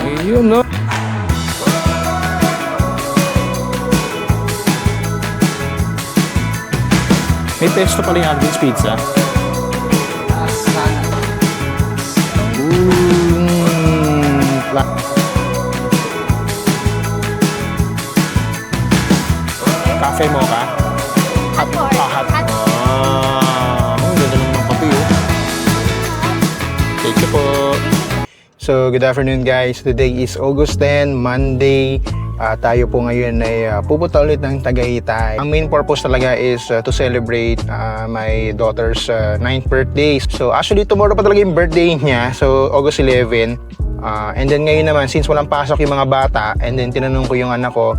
Ayun, no? May pesto pala yung Alvin's Pizza. Cafe mocha? Hot. Hot. Ang ganda naman ng kape, oh. Thank you po. So, good afternoon guys. Today is August 10, Monday. Tayo po ngayon ay pupunta ulit ng Tagaytay. Ang main purpose talaga is to celebrate my daughter's 9th birthday. So actually tomorrow pa talaga yung birthday niya. So August 11. And then ngayon naman, since walang pasok yung mga bata, and then tinanong ko yung anak ko,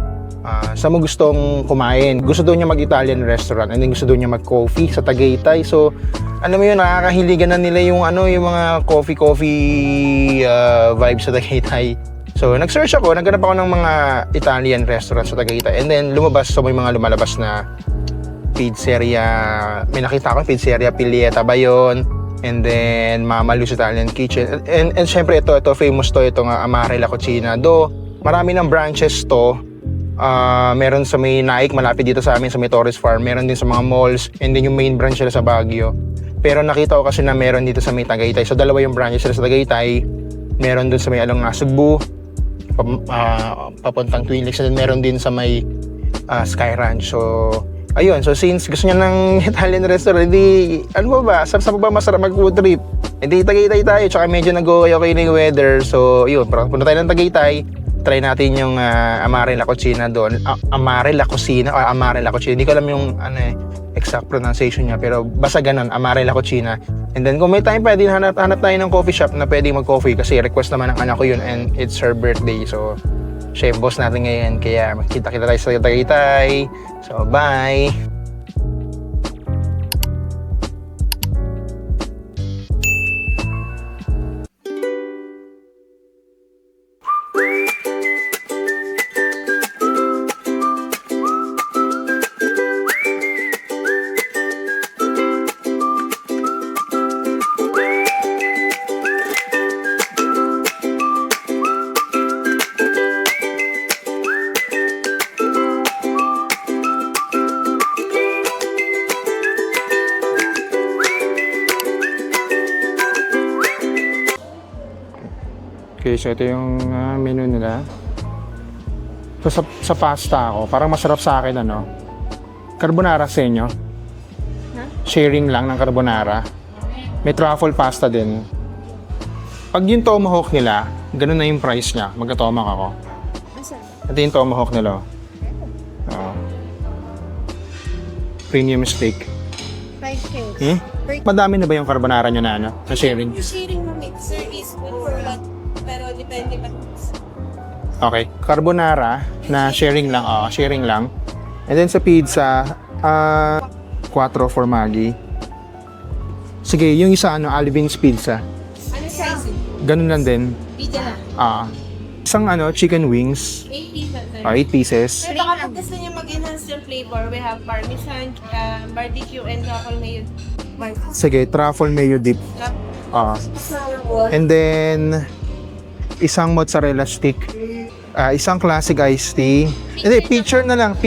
saan mo gustong kumain? Gusto daw niya mag-Italian restaurant, and then gusto daw niya mag-coffee sa Tagaytay. So ano mo yun, nakakahiligan na nila yung yung mga coffee vibes sa Tagaytay. So, nag-search ako, naghanap ako ng mga Italian restaurants sa Tagaytay. And then, lumabas, so may mga lumalabas na pizzeria. May nakita ako, pizzeria Pilieta ba yun? And then, Mama Lu's Italian Kitchen. And syempre, ito famous to, itong Amare La Cucina. Do, marami ng branches to. Meron sa may Naik, malapit dito sa amin, sa may Torres Farm. Meron din sa mga malls. And then, yung main branch nila sa Baguio. Pero nakita ko kasi na meron dito sa may Tagaytay. So, dalawa yung branches nila sa Tagaytay. Meron dun sa may Along Cebu, papuntang Twin Lakes, and meron din sa may Sky Ranch. So ayun, so since gusto niya ng Italian restaurant, hindi, ano ba saan ba masarap mag food trip, hindi Tagaytay tayo, tsaka medyo nag-okay na yung weather. So yun, punta tayo ng Tagaytay, try natin yung Amare La Cucina doon. Amare La Cucina, hindi ko alam yung exact pronunciation niya, pero basta ganun, Amare La Cucina. And then kung may time, pwede hanap tayo ng coffee shop na pwede mag-coffee, kasi request naman ng anak ko yun, and it's her birthday. So siya yung boss natin ngayon, kaya magkita-kita tayo sa Tagaytay. So bye! Okay, so ito yung menu nila. So sa pasta ako, parang masarap sa akin carbonara sa inyo. Sharing lang ng carbonara. May truffle pasta din. Pag yung tomahawk nila, ganun na yung price niya. Magka-tomahawk ako. Ito yung tomahawk nila. Premium steak. 5K. Madami na ba yung carbonara nyo na sharing? Sharing mo mixer is good for what? Pero depende pa. Okay, carbonara na sharing lang, sharing lang. And then sa pizza, 4 formaggi. Sige, yung isa Alvin's Pizza. Ano size? Ganun lang din. Pizza lang. Isang chicken wings. 8 pieces. 8 pieces. Pero baka gusto niyo mag-enhance yung flavor, we have parmesan, barbecue, and truffle mayo. Sige, truffle mayo dip. And then isang mozzarella stick. Isang classic iced tea. Hindi, picture na lang.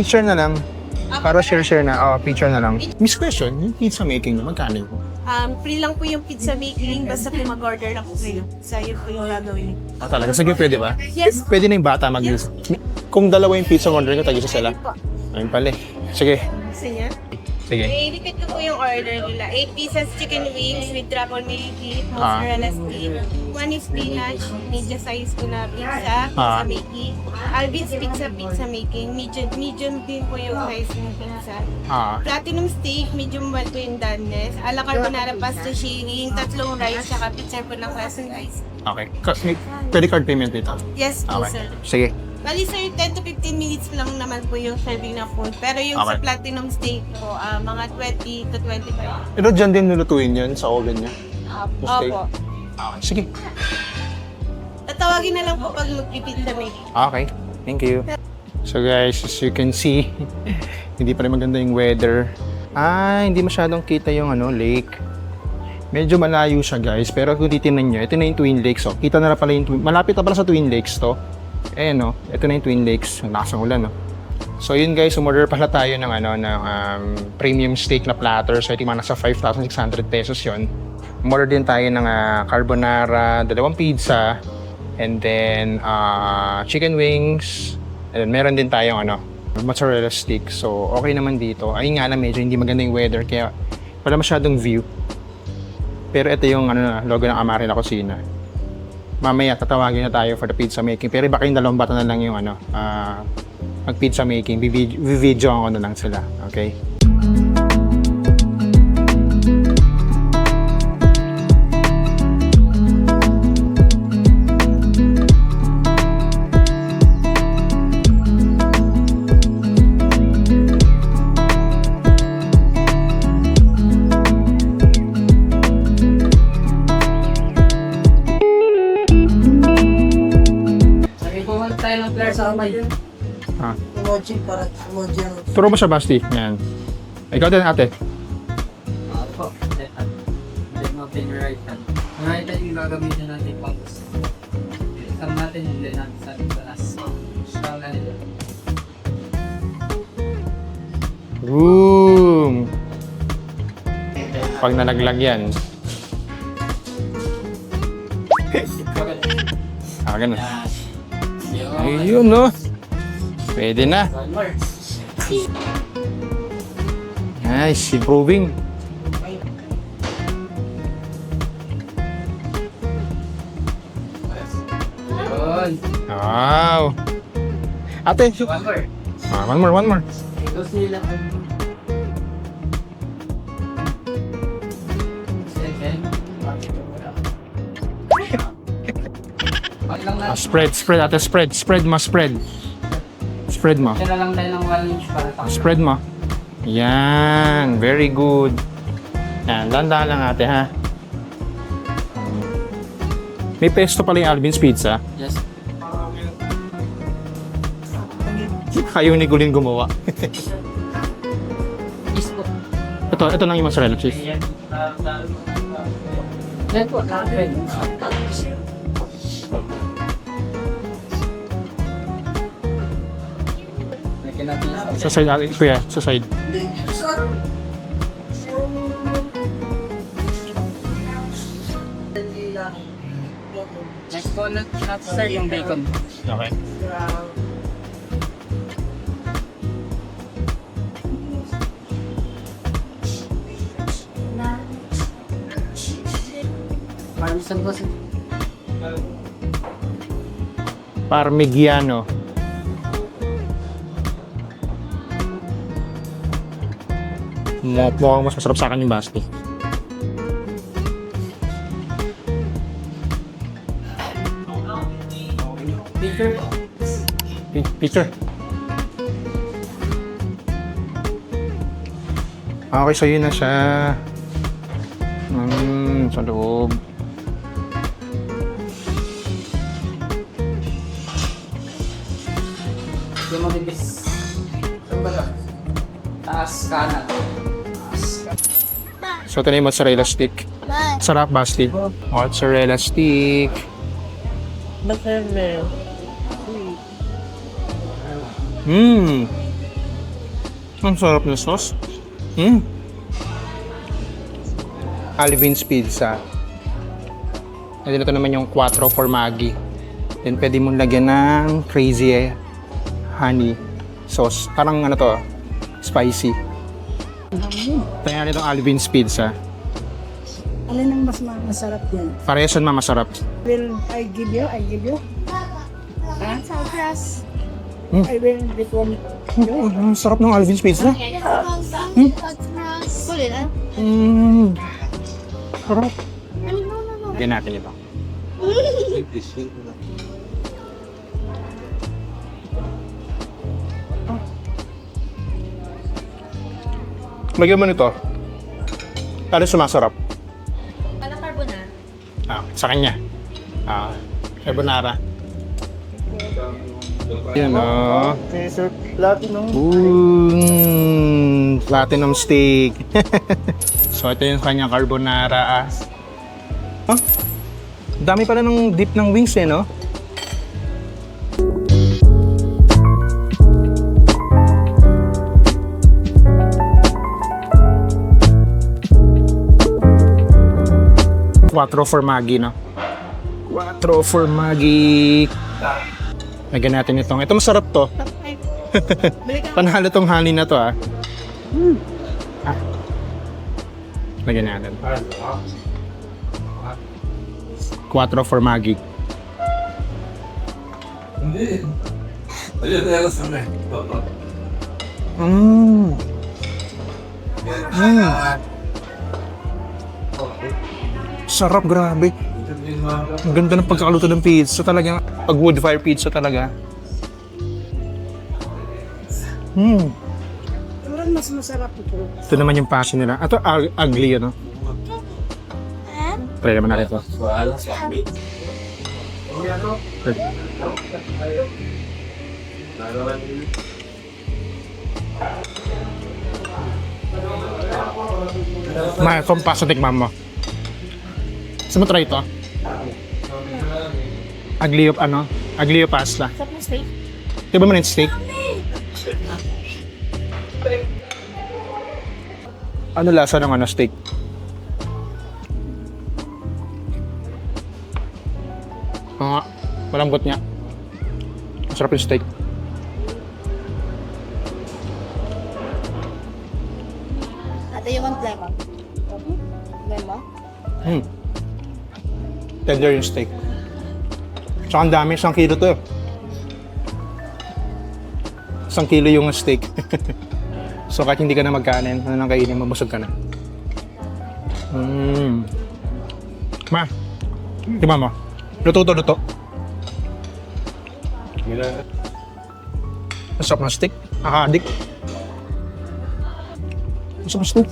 Para share na. Picture na lang. Miss question, yung pizza making, magkano po? Free lang po yung pizza making, basta po mag-order lang po kayo. Sa'yo po yung gagawin. Talaga? Sige, pwede ba? Yes. Pwede na yung bata mag-use. Kung dalawa yung pizza order ko, tag-isa sila. Ayun pala. Sige. Gusto niya? Sige. I-repeat ko po yung order nila. 8 pieces chicken wings with truffle mayo dip, mozzarella stick. 1 is spinach, medium size po na pizza making. Alvin's pizza making. Medium din po yung size ng pizza. Platinum steak, medium well po yung doneness. A la carbonara pasta sharing, 3 rice, saka pizza po ng classic rice. Okay. Pwede card payment dito? Yes po, sir. Sige. Bali sir, 10 to 15 minutes lang naman po yung serving na food. Pero yung sa platinum steak po, mga 20 to 25. Pero dyan din nilutuin yun sa oven niya? Opo. Sige. Tatawagin na lang po pag mag-repeat na may. Okay. Thank you. So guys, as you can see, hindi pa rin maganda yung weather. Hindi masyadong kita yung lake. Medyo malayo siya guys, pero kung titingnan nyo, ito na yung Twin Lakes. Oh. Kita na pala yung malapit na pala sa Twin Lakes to. Eh no, ito na yung Twin Lakes. Lakas ng ulan, no? So yun guys, umorder pala tayo ng premium steak na platter. So ito yung nasa 5,600 pesos yun. Umorder din tayo ng carbonara, 2 pizza, and then chicken wings. And then meron din tayong mozzarella stick. So okay naman dito. Ayun nga lang, medyo hindi maganda yung weather kaya wala masyadong view. Pero ito yung logo ng Amarena Kusina. Mamaya tatawagin na tayo for the pizza making. Pero baka yung 2 bata na lang yung mag-pizza making, video ko na lang sila, okay? Sabi ko tayo ng player sa kamay. Emoji para emoji ang... Turo mo siya, Basti. Yan. Ikaw din, ate. Opo. Then open your right hand. Yung right hand yung gagamitin natin pangos. Isang natin yung din natin sa taas. Strong na nila. Boom! Pag nalaglag yan. Ganun. Ayun, no? Pwede na. One more. Nice, improving. Yun. Wow. Ate, One more. one more. Dos nila. Second. Wag lang na. Spread, ate, spread mo. Spread mo. Tira lang tayo ng 1 inch para tapos. Spread mo. Yan, very good. Yan, dahan-dahan lang ate, ha? May pesto pala yung Alvin's Pizza. Yes. Ayaw ni Gulin gumawa. Isko. ito lang yung mozzarella cheese. Yan po, nakapin. Sa side ate, kuya, sa side. Next po, not sir, yung bacon. Okay. Parmesan po sir. Parmigiano. Mukhang mas masarap sa akin yung Basti. Picture po. Picture. Okay, so yun na siya. Sa loob. Yung mabibis. Taas kanan. So ito na yung mozzarella stick. Sarap, Basti. Mozzarella stick. Ang sarap ng sauce. Alvin's Pizza. And then ito naman yung 4 formaggi. Then pwede mong lagyan ng crazy honey sauce. Parang spicy. Tingnan itong Alvin's Pizza. Alin ang mas masarap yan? Parehas yan, masarap. Will I give you? Sauce. I will become you. Ang sarap ng Alvin's Pizza. Kulit ah. Sarap. Lagyan natin ito. Lagyan mo nito. Ano sumasarap? Parang carbonara. Sa kanya. Carbonara. Yan o. Platinum steak. So, ito yung kanyang carbonara. Oh, dami pala ng dip ng wings eh, no? Quattro formaggi, no? Quattro formaggi. Lagyan natin itong. Ito masarap to. Panalo tong honey na to, ah. Lagyan natin. Quattro formaggi. Sarap, grabe. Ang ganda ng pagkakaluto ng pizza talaga. Pag wood fire pizza talaga. Parang mas masarap ito. Ito naman yung passion nila. Ito ugly, ano? Try naman natin ito. Ma, itong pasta tikman mo. Saan mo try ito? Aglio, ano? Aglio pasta. Sarap na steak. Di ba man yung steak? Ano lasa ng ano steak? Malambot niya. Masarap yung steak. Ate, you want lemon? Lemon? Tender yung steak. Tsaka ang dami, 1 kilo to. 1 kilo yung steak. So kahit hindi ka na magkanin, ano nang kainin, mabusog ka na. Ma, di ba mo? Luto to, luto. Masarap na steak. Nakadik. Masarap na steak.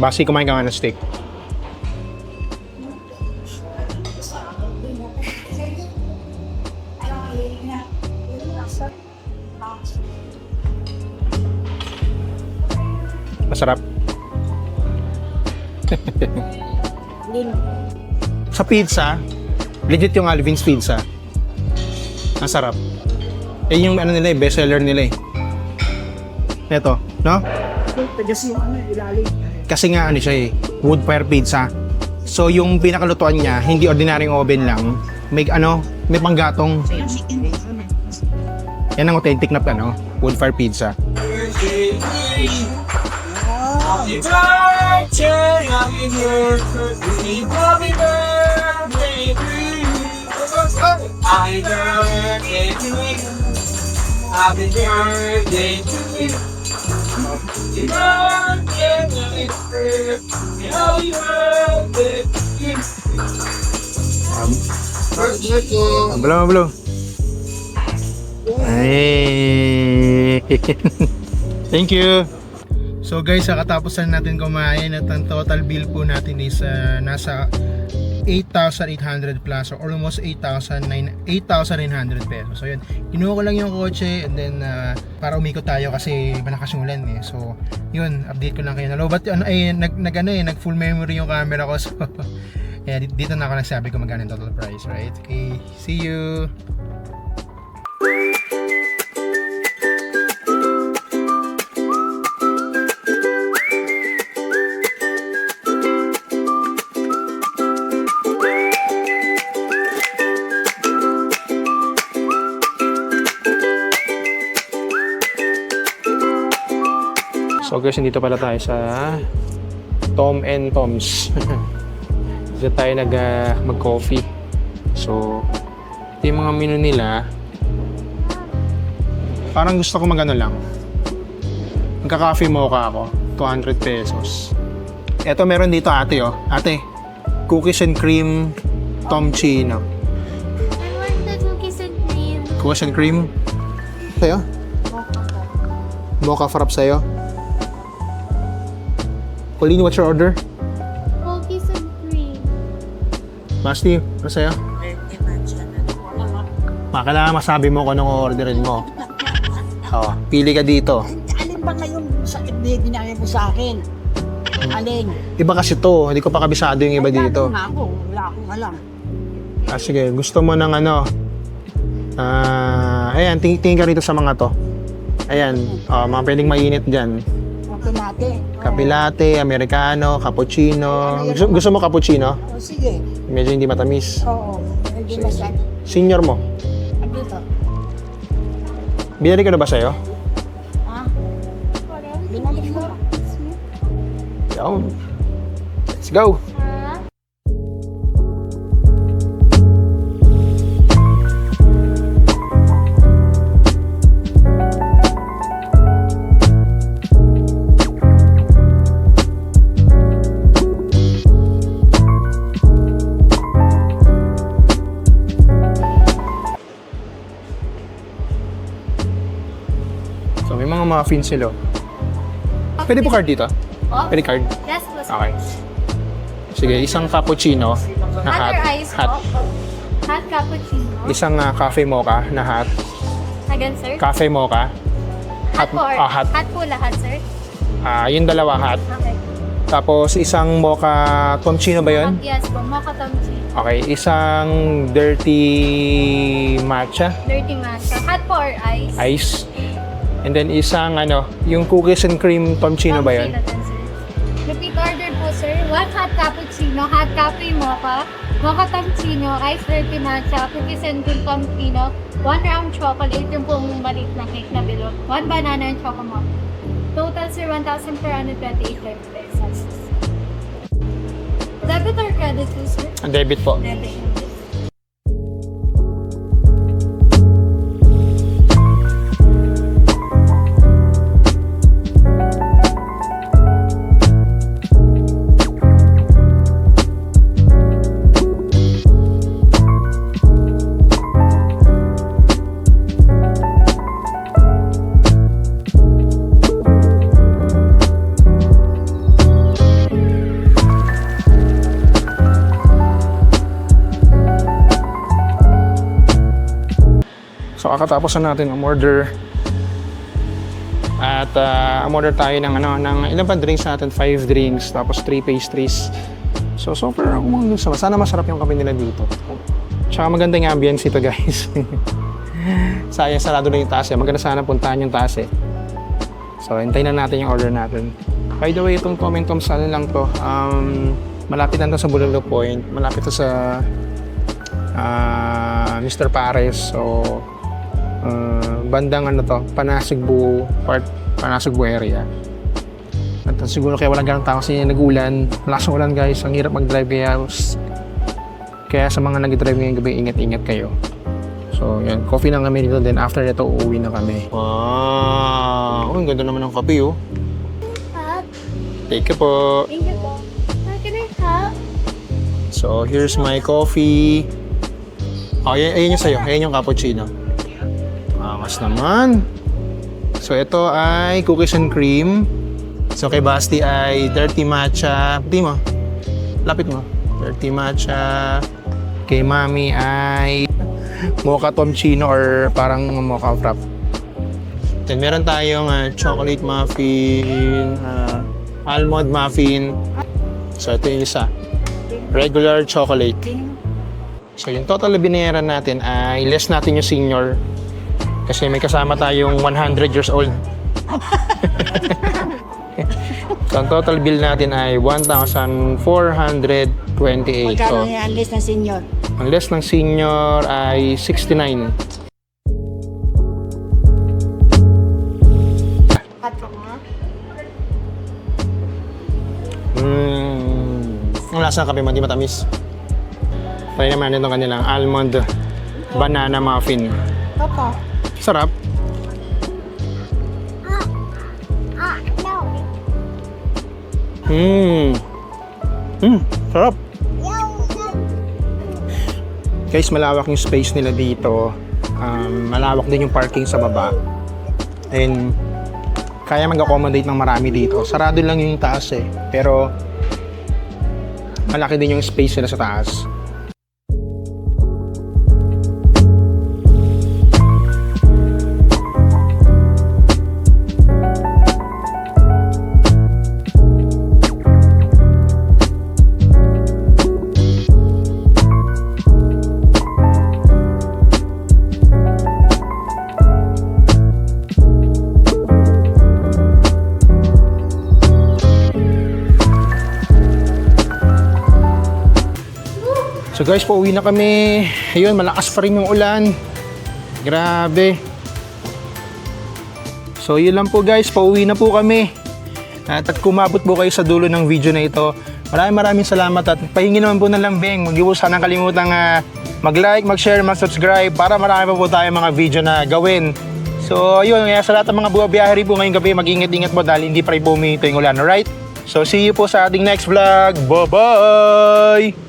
Basi kumain ka nga ng steak. Masarap. Sa pizza, legit yung Alvin's Pizza. Ang sarap. Eh yung ano nila eh, best seller nila eh. Ito, no? Tagas yung ano, ilalim. Kasi nga ano siya eh, wood fire pizza. So yung pinakalutuan niya, hindi ordinaryong oven lang. May ano, may panggatong. Yan ang authentic na ano, wood fire pizza. Happy birthday, happy birthday, happy birthday to you. Happy birthday to you. Happy birthday to you. Happy birthday, happy birthday to you. Mablo. Ay. Thank you. So guys, katapos na natin kumain at ang total bill po natin is nasa 8,800 plus or almost 8,900 pesos. So yun, kinuha ko lang yung kotse and then para umikot tayo kasi malakas yung ulan eh. So yun, update ko lang kayo. Nalobat nag full memory yung camera ko. So yeah, dito na ako nagsabi kung magkano yung total price, right? Okay, see you. So guys, dito pala tayo sa Tom and Tom's. Dito tayo mag-coffee. So, ito yung mga menu nila. Parang gusto ko mag-ano lang. Magka-coffee mocha ako. 200 pesos. Ito meron dito ate oh. Ate, cookies and cream Tom Chino. I want the cookies and cream. Cookies and cream? Sa'yo? Mocha frap sa'yo? Colleen, what's your order? Cookies and cream. Basti, ano sa'yo? Kailangan masabi mo kung anong orderin mo. Oo, pili ka dito. Alin ba ngayon sa binigay mo sa akin? Alin? Iba kasi to, hindi ko pa kabisado yung iba dito. Wala akong alam. Sige, gusto mo ng ano? Ayan, tingin ka rito sa mga to. Ayan, mga pwedeng mainit dyan. Ito natin. Kape latte, americano, cappuccino. Gusto mo cappuccino? O sige. Medyo hindi matamis. Oo. Medyo masyado. Senior mo. Ano ito? Binili ko na ba sa'yo? Ha? Binalik mo. Yun. Let's go! So, may mga muffins sila. Pwede po card dito? Pwede card? Yes, po, sir. Okay. Sige, isang cappuccino na hot. Hot or ice Hot. po? Hot cappuccino. Isang cafe mocha na hot. Again, sir? Cafe mocha. Hot po or hot. hot po lahat, sir? Yung dalawa hot. Okay. Tapos isang mocha tomchino ba yun? Yes po, mocha tomchi. Okay, isang dirty matcha Dirty matcha. Hot po or ice? ice. And then isang yung cookies and cream tomchino ba yun? Tomchino din, sir. Repeat order po, sir. One hot cappuccino, hot cafe mocha, mocha tomchino, ice dirty matcha, cookies and cream tomchino, one round chocolate, yung pong maliit na cake na bilog, one banana and choco muffin. Total, sir, 1,428 pesos. Debit or credit po, sir? Debit po. Debit. So kakatapos na natin umorder. At umorder tayo ng ilan pa drinks natin? 5 drinks, tapos 3 pastries. So far, sana masarap yung kape nila dito. Tsaka maganda yung ambience ito, guys. Sayang sarado na yung taas eh. Maganda sana puntahan yung taas eh. So hintayin na natin yung order natin. By the way, itong Tom sa lang to. Malapit lang to sa Bulalo Point. Malapit to sa Mr. Pares. So bandang Panasugbu area. At siguro kaya walang ganang tao kasi nag-ulan. Malakas ang ulan, guys. Ang hirap mag-drive kaya sa mga nag-drive ngayong gabi, ingat-ingat kayo. So yan, coffee na kami dito. Then after nito, uuwi na kami. Wow! Ang ganda naman ng kape, oh. Hot. Take it po. Thank you po. Can I have? So here's my coffee. Ayan yung sa'yo. Ayan yung cappuccino. Mas naman. So ito ay cookies and cream. So kay Basti ay dirty matcha. Pati mo. Lapit mo. Dirty matcha. Kay Mami ay mocha tomchino or parang mocha frap. Then meron tayong chocolate muffin, almond muffin. So ito yung isa. Regular chocolate. So yung total na binayaran natin ay less natin yung senior. Kasi may kasama tayong 100 years old. So ang total bill natin ay 1,428. Magkano So, yung unless na senior? ang less ng senior ay 69. Hot po nga. Ang lasa ng kape mo, di matamis. Try naman itong kanilang almond banana muffin. Opo. Sarap. No. Sarap. Guys, malawak yung space nila dito. Malawak din yung parking sa baba. And kaya mag-accommodate ng marami dito. Sarado lang yung taas eh. Pero malaki din yung space nila sa taas. So guys, pauwi na kami. Ayun, malakas pa rin yung ulan. Grabe. So yun lang po guys, pauwi na po kami. At kumabot po kayo sa dulo ng video na ito, maraming salamat at pahingi naman po ng lambing. Huwag niyo po sanang kalimutang mag-like, mag-share, mag-subscribe para marami pa po tayo mga video na gawin. So ayun, kaya sa lahat ng mga buwabiyaheri po ngayong gabi, mag-ingat-ingat po dahil hindi pa rin po huminto yung ulan, alright? So see you po sa ating next vlog. Bye-bye!